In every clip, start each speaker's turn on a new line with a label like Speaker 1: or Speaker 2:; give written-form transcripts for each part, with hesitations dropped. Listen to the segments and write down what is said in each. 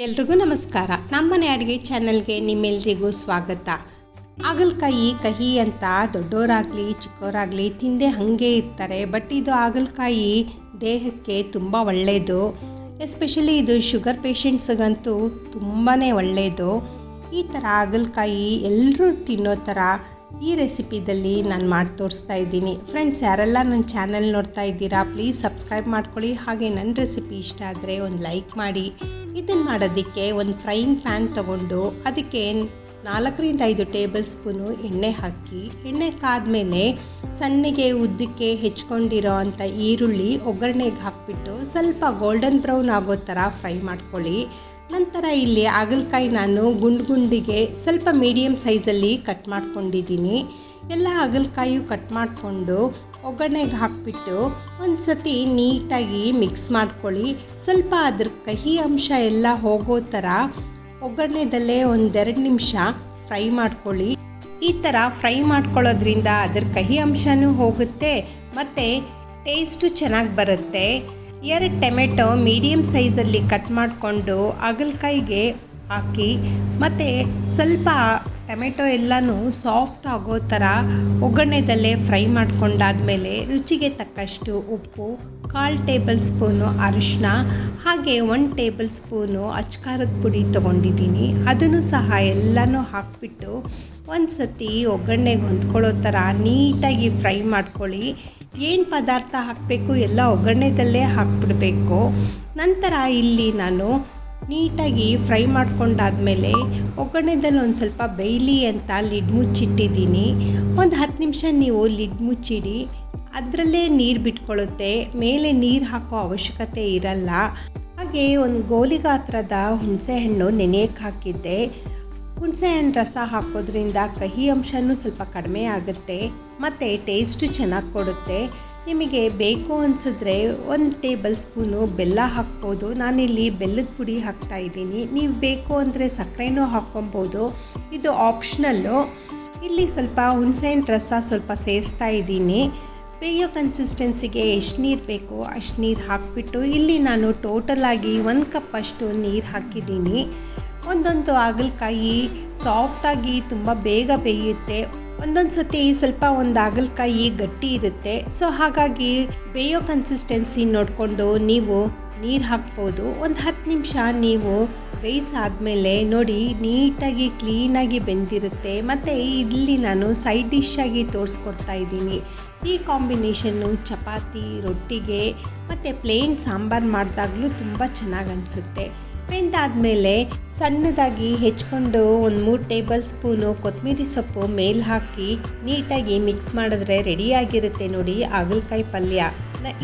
Speaker 1: ಎಲ್ರಿಗೂ ನಮಸ್ಕಾರ. ನಮ್ಮನೆ ಅಡುಗೆ ಚಾನಲ್ಗೆ ನಿಮ್ಮೆಲ್ರಿಗೂ ಸ್ವಾಗತ. ಹಾಗಲಕಾಯಿ ಕಹಿ ಅಂತ ದೊಡ್ಡವರಾಗಲಿ ಚಿಕ್ಕವರಾಗಲಿ ತಿಂದೆ ಹಾಗೆ ಇರ್ತಾರೆ. ಬಟ್ ಇದು ಹಾಗಲಕಾಯಿ ದೇಹಕ್ಕೆ ತುಂಬ ಒಳ್ಳೆಯದು. ಎಸ್ಪೆಷಲಿ ಇದು ಶುಗರ್ ಪೇಷಂಟ್ಸ್ಗಂತೂ ತುಂಬಾ ಒಳ್ಳೆಯದು. ಈ ಥರ ಹಾಗಲಕಾಯಿ ಎಲ್ಲರೂ ತಿನ್ನೋ ಥರ ಈ ರೆಸಿಪಿದಲ್ಲಿ ನಾನು ಮಾಡಿ ತೋರಿಸ್ತಾ ಇದ್ದೀನಿ. ಫ್ರೆಂಡ್ಸ್, ಯಾರೆಲ್ಲ ನನ್ನ ಚಾನಲ್ ನೋಡ್ತಾ ಇದ್ದೀರಾ ಪ್ಲೀಸ್ ಸಬ್ಸ್ಕ್ರೈಬ್ ಮಾಡ್ಕೊಳ್ಳಿ. ಹಾಗೆ ನನ್ನ ರೆಸಿಪಿ ಇಷ್ಟ ಆದರೆ ಒಂದು ಲೈಕ್ ಮಾಡಿ. ಇದನ್ನು ಮಾಡೋದಕ್ಕೆ ಒಂದು ಫ್ರೈಯಿಂಗ್ ಪ್ಯಾನ್ ತೊಗೊಂಡು ಅದಕ್ಕೆ 4-5 ಟೇಬಲ್ ಸ್ಪೂನು ಎಣ್ಣೆ ಹಾಕಿ, ಎಣ್ಣೆ ಕಾದ್ಮೇಲೆ ಸಣ್ಣಗೆ ಉದ್ದಕ್ಕೆ ಹೆಚ್ಕೊಂಡಿರೋ ಅಂಥ ಈರುಳ್ಳಿ ಒಗ್ಗರಣೆಗೆ ಹಾಕಿಬಿಟ್ಟು ಸ್ವಲ್ಪ ಗೋಲ್ಡನ್ ಬ್ರೌನ್ ಆಗೋ ಥರ ಫ್ರೈ ಮಾಡ್ಕೊಳ್ಳಿ. ನಂತರ ಇಲ್ಲಿ ಹಾಗಲಕಾಯಿ ನಾನು ಗುಂಡಿಗೆ ಸ್ವಲ್ಪ ಮೀಡಿಯಮ್ ಸೈಜಲ್ಲಿ ಕಟ್ ಮಾಡ್ಕೊಂಡಿದ್ದೀನಿ. ಎಲ್ಲ ಹಾಗಲಕಾಯಿ ಕಟ್ ಮಾಡಿಕೊಂಡು ಒಗ್ಗರಣೆಗೆ ಹಾಕಿಬಿಟ್ಟು ಒಂದು ಸತಿ ನೀಟಾಗಿ ಮಿಕ್ಸ್ ಮಾಡ್ಕೊಳ್ಳಿ. ಸ್ವಲ್ಪ ಅದ್ರ ಕಹಿ ಅಂಶ ಎಲ್ಲ ಹೋಗೋ ಥರ ಒಗ್ಗರಣೆದಲ್ಲೇ 1-2 ನಿಮಿಷ ಫ್ರೈ ಮಾಡ್ಕೊಳ್ಳಿ. ಈ ಥರ ಫ್ರೈ ಮಾಡ್ಕೊಳ್ಳೋದ್ರಿಂದ ಅದ್ರ ಕಹಿ ಅಂಶನೂ ಹೋಗುತ್ತೆ ಮತ್ತು ಟೇಸ್ಟು ಚೆನ್ನಾಗಿ ಬರುತ್ತೆ. 2 ಟೊಮೆಟೊ ಮೀಡಿಯಮ್ ಸೈಜಲ್ಲಿ ಕಟ್ ಮಾಡಿಕೊಂಡು ಹಾಗಲಕಾಯಿಗೆ ಹಾಕಿ ಮತ್ತು ಸ್ವಲ್ಪ ಟೊಮೆಟೊ ಎಲ್ಲನೂ ಸಾಫ್ಟ್ ಆಗೋ ಥರ ಒಗ್ಗರಣೆದಲ್ಲೇ ಫ್ರೈ ಮಾಡ್ಕೊಂಡಾದಮೇಲೆ ರುಚಿಗೆ ತಕ್ಕಷ್ಟು ಉಪ್ಪು, 1/4 ಟೇಬಲ್ ಸ್ಪೂನು ಅರಿಶಿನ, ಹಾಗೆ 1 ಟೇಬಲ್ ಸ್ಪೂನು ಅಚ್ಕಾರದ ಪುಡಿ ತೊಗೊಂಡಿದ್ದೀನಿ. ಅದನ್ನು ಸಹ ಎಲ್ಲನೂ ಹಾಕಿಬಿಟ್ಟು ಒಂದು ಸತಿ ಒಗ್ಗರಣೆಗೆ ಹೊಂದ್ಕೊಳ್ಳೋ ಥರ ನೀಟಾಗಿ ಫ್ರೈ ಮಾಡ್ಕೊಳ್ಳಿ. ಏನು ಪದಾರ್ಥ ಹಾಕಬೇಕು ಎಲ್ಲ ಒಗ್ಗರಣೆದಲ್ಲೇ ಹಾಕ್ಬಿಡಬೇಕು. ನಂತರ ಇಲ್ಲಿ ನಾನು ನೀಟಾಗಿ ಫ್ರೈ ಮಾಡ್ಕೊಂಡಾದಮೇಲೆ ಒಗ್ಗರಣೆದಲ್ಲಿ ಒಂದು ಸ್ವಲ್ಪ ಬೇಯಲಿ ಅಂತ ಲಿಡ್ ಮುಚ್ಚಿಟ್ಟಿದ್ದೀನಿ. ಒಂದು 10 ನಿಮಿಷ ನೀವು ಲಿಡ್ ಮುಚ್ಚಿಡಿ, ಅದರಲ್ಲೇ ನೀರು ಬಿಟ್ಕೊಳ್ಳುತ್ತೆ, ಮೇಲೆ ನೀರು ಹಾಕೋ ಅವಶ್ಯಕತೆ ಇರಲ್ಲ. ಹಾಗೆ ಒಂದು ಗೋಲಿ ಗಾತ್ರದ ಹುಣಸೆಹಣ್ಣು ನೆನೆಯಕ್ಕೆ ಹಾಕಿದ್ದೆ. ಹುಣಸೆಹಣ್ಣು ರಸ ಹಾಕೋದ್ರಿಂದ ಕಹಿ ಅಂಶನೂ ಸ್ವಲ್ಪ ಕಡಿಮೆ ಆಗುತ್ತೆ ಮತ್ತು ಟೇಸ್ಟು ಚೆನ್ನಾಗಿ ಕೊಡುತ್ತೆ. ನಿಮಗೆ ಬೇಕು ಅನಿಸಿದ್ರೆ 1 ಟೇಬಲ್ ಸ್ಪೂನು ಬೆಲ್ಲ ಹಾಕ್ಬೋದು. ನಾನಿಲ್ಲಿ ಬೆಲ್ಲದ ಪುಡಿ ಹಾಕ್ತಾಯಿದ್ದೀನಿ. ನೀವು ಬೇಕು ಅಂದರೆ ಸಕ್ಕರೆನೂ ಹಾಕ್ಕೊಬೋದು, ಇದು ಆಪ್ಷನಲ್ಲು. ಇಲ್ಲಿ ಸ್ವಲ್ಪ ಹುಣಸೆಹಣ್ಣು ರಸ ಸ್ವಲ್ಪ ಸೇರಿಸ್ತಾ ಇದ್ದೀನಿ. ಬೇಯೋ ಕನ್ಸಿಸ್ಟೆನ್ಸಿಗೆ ಎಷ್ಟು ನೀರು ಬೇಕೋ ಅಷ್ಟು ನೀರು ಹಾಕಿಬಿಟ್ಟು ಇಲ್ಲಿ ನಾನು ಟೋಟಲಾಗಿ 1 ಕಪ್ ಅಷ್ಟು ನೀರು ಹಾಕಿದ್ದೀನಿ. ಒಂದೊಂದು ಹಾಗಲಕಾಯಿ ಸಾಫ್ಟಾಗಿ ತುಂಬ ಬೇಗ ಬೇಯುತ್ತೆ, ಒಂದೊಂದು ಸತಿ ಸ್ವಲ್ಪ ಒಂದು ಹಾಗಲಕಾಯಿ ಗಟ್ಟಿ ಇರುತ್ತೆ. ಸೊ ಹಾಗಾಗಿ ಬೇಯೋ ಕನ್ಸಿಸ್ಟೆನ್ಸಿ ನೋಡಿಕೊಂಡು ನೀವು ನೀರು ಹಾಕ್ಬೋದು. ಒಂದು 10 ನಿಮಿಷ ನೀವು ಬೇಯಿಸಾದ್ಮೇಲೆ ನೋಡಿ ನೀಟಾಗಿ ಕ್ಲೀನಾಗಿ ಬೆಂದಿರುತ್ತೆ. ಮತ್ತು ಇಲ್ಲಿ ನಾನು ಸೈಡ್ ಡಿಶ್ಶಾಗಿ ತೋರಿಸ್ಕೊಡ್ತಾ ಇದ್ದೀನಿ. ಈ ಕಾಂಬಿನೇಷನ್ನು ಚಪಾತಿ, ರೊಟ್ಟಿಗೆ ಮತ್ತು ಪ್ಲೇನ್ ಸಾಂಬಾರು ಮಾಡಿದಾಗಲೂ ತುಂಬ ಚೆನ್ನಾಗಿ ಅನಿಸುತ್ತೆ. ಬೆಂದಾದಮೇಲೆ ಸಣ್ಣದಾಗಿ ಹೆಚ್ಕೊಂಡು 1-3 ಟೇಬಲ್ ಸ್ಪೂನು ಕೊತ್ತಂಬರಿ ಸೊಪ್ಪು ಮೇಲೆ ಹಾಕಿ ನೀಟಾಗಿ ಮಿಕ್ಸ್ ಮಾಡಿದ್ರೆ ರೆಡಿಯಾಗಿರುತ್ತೆ ನೋಡಿ ಹಾಗಲಕಾಯಿ ಪಲ್ಯ.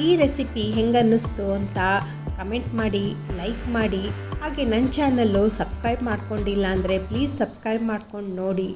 Speaker 1: ಈ ರೆಸಿಪಿ ಹೆಂಗೆ ಅನ್ನಿಸ್ತು ಅಂತ ಕಮೆಂಟ್ ಮಾಡಿ, ಲೈಕ್ ಮಾಡಿ. ಹಾಗೆ ನನ್ನ ಚಾನಲ್ಲು ಸಬ್ಸ್ಕ್ರೈಬ್ ಮಾಡ್ಕೊಂಡಿಲ್ಲ ಅಂದರೆ ಪ್ಲೀಸ್ ಸಬ್ಸ್ಕ್ರೈಬ್ ಮಾಡ್ಕೊಂಡು ನೋಡಿ.